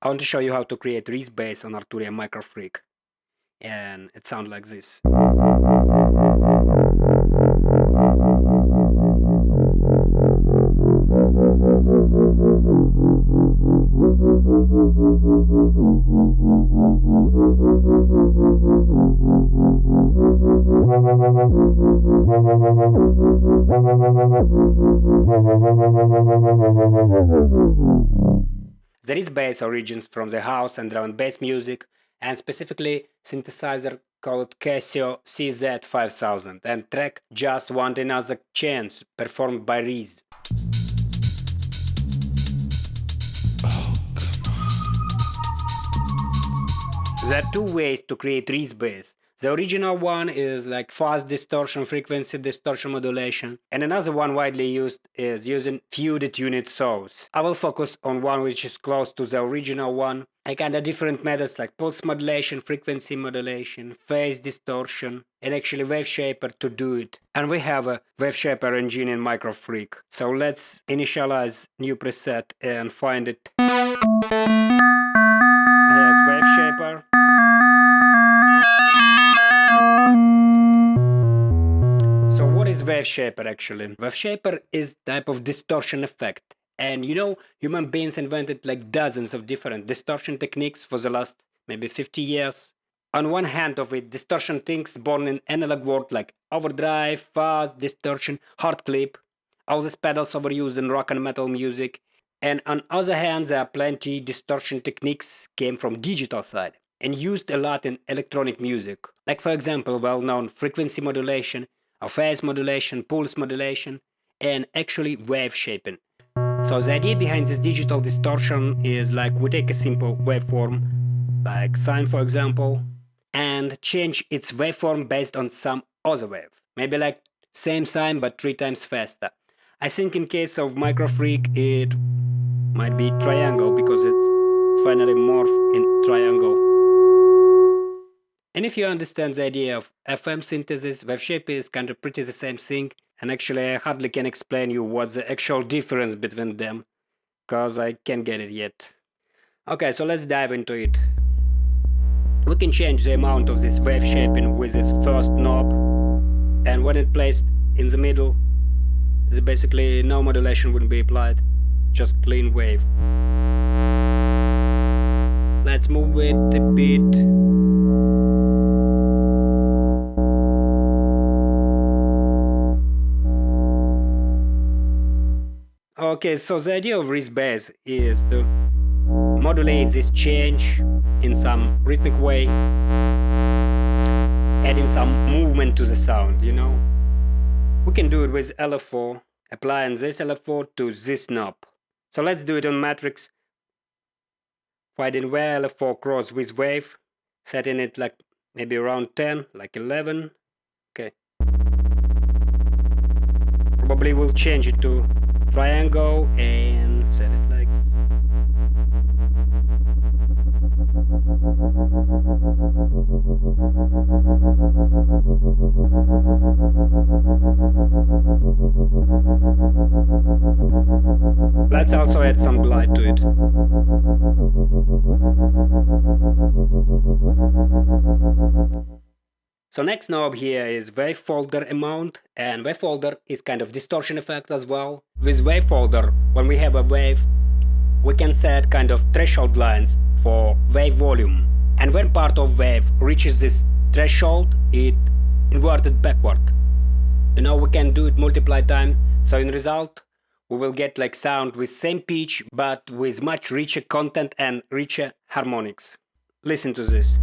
I want to show you how to create Reese Bass on Arturia MicroFreak, and it sounds like this. The Reese Bass origins from the house and drum and bass music, and specifically synthesizer called Casio CZ5000 and track Just Want Another Chance performed by Reese. There are two ways to create Reese Bass. The original one is like fast distortion, frequency distortion modulation, and another one widely used is using few detuned saws. I will focus on one which is close to the original one. I kinda different methods like pulse modulation, frequency modulation, phase distortion, and actually Waveshaper to do it. And we have a Waveshaper engine in MicroFreak. So let's initialize new preset and find it. Here's Waveshaper. So what is Waveshaper actually? Waveshaper is type of distortion effect. And human beings invented like dozens of different distortion techniques for the last maybe 50 years. On one hand of it, distortion things born in analog world like overdrive, fuzz, distortion, hard clip. All these pedals overused in rock and metal music. And on other hand, there are plenty distortion techniques came from digital side and used a lot in electronic music. Like for example, well-known frequency modulation, or phase modulation, pulse modulation, and actually wave shaping. So the idea behind this digital distortion is like we take a simple waveform, like sine for example, and change its waveform based on some other wave. Maybe like same sine but 3 times faster. I think in case of MicroFreak it might be triangle because it finally morph in triangle. And if you understand the idea of FM synthesis, Waveshaper is kind of pretty the same thing. And actually I hardly can explain you what's the actual difference between them, cause I can't get it yet. Okay, so let's dive into it. We can change the amount of this wave shaping with this first knob, and when it placed in the middle, basically no modulation would be applied, just clean wave. Let's move it a bit. Okay, so the idea of Reese Bass is to modulate this change in some rhythmic way, adding some movement to the sound, We can do it with LFO, applying this LFO to this knob. So let's do it on matrix, finding where LFO cross with wave, setting it like maybe around 10, like 11. Okay. Probably we'll change it to triangle and set it like this. Let's also add some glide to it. So next knob here is wave folder amount, and wave folder is kind of distortion effect as well. With wave folder, when we have a wave, we can set kind of threshold lines for wave volume. And when part of wave reaches this threshold, it inverted backward. We can do it multiply time, so in result, we will get like sound with same pitch, but with much richer content and richer harmonics. Listen to this.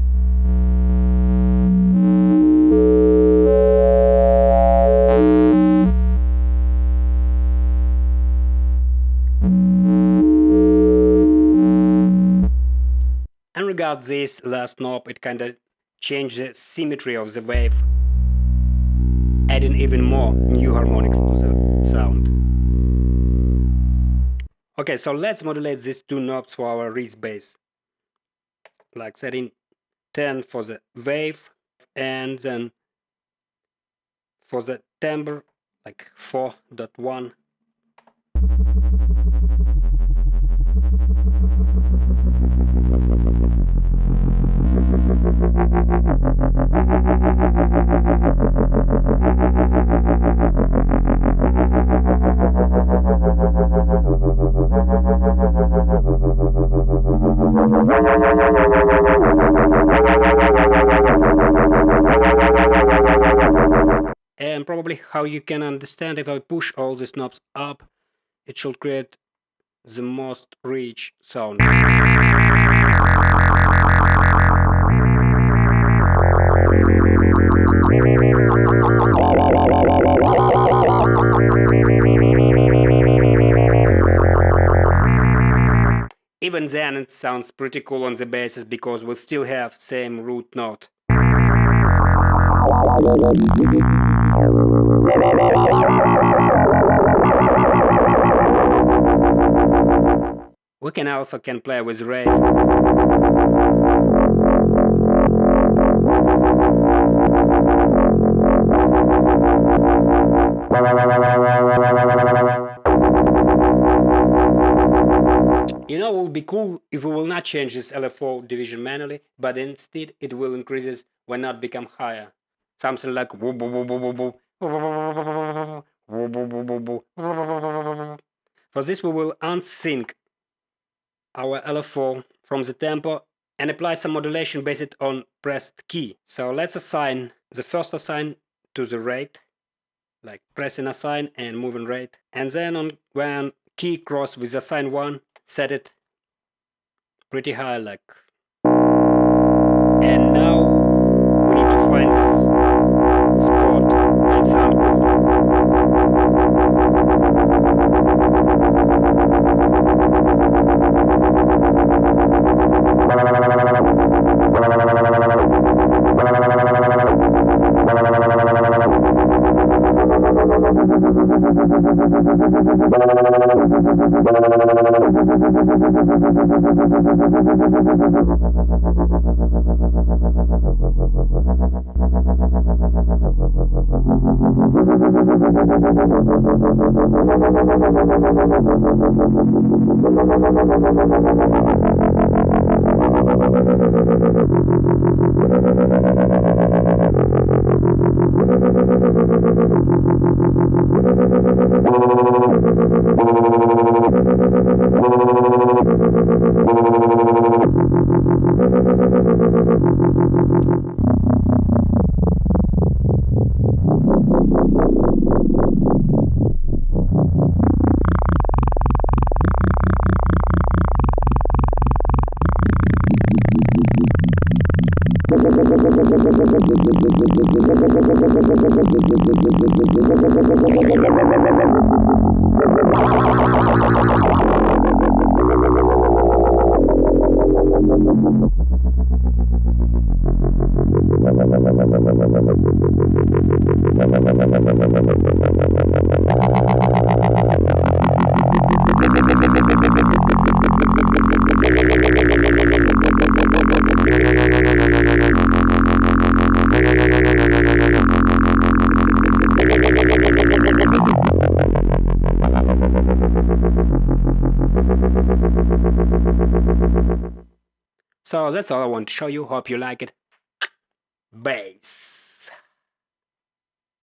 And regard this last knob, it kinda changed the symmetry of the wave, adding even more new harmonics to the sound. Okay, so let's modulate these two knobs for our Reese Bass. Like setting 10 for the wave, and then for the timbre, like 4.1. And probably how you can understand, if I push all these knobs up, it should create the most rich sound. Even then it sounds pretty cool on the basses because we still have same root note. We can also play with rate. You know, it will be cool if we will not change this LFO division manually, but instead it will increase when not become higher. Something like for this we will unsync our LFO from the tempo and apply some modulation based on pressed key. So let's assign the first assign to the rate, like pressing assign and moving rate, and then when key cross with assign 1, set it pretty high, like. And now we need to find this spot where it sounds cool. So that's all I want to show you. Hope you like it. Bass.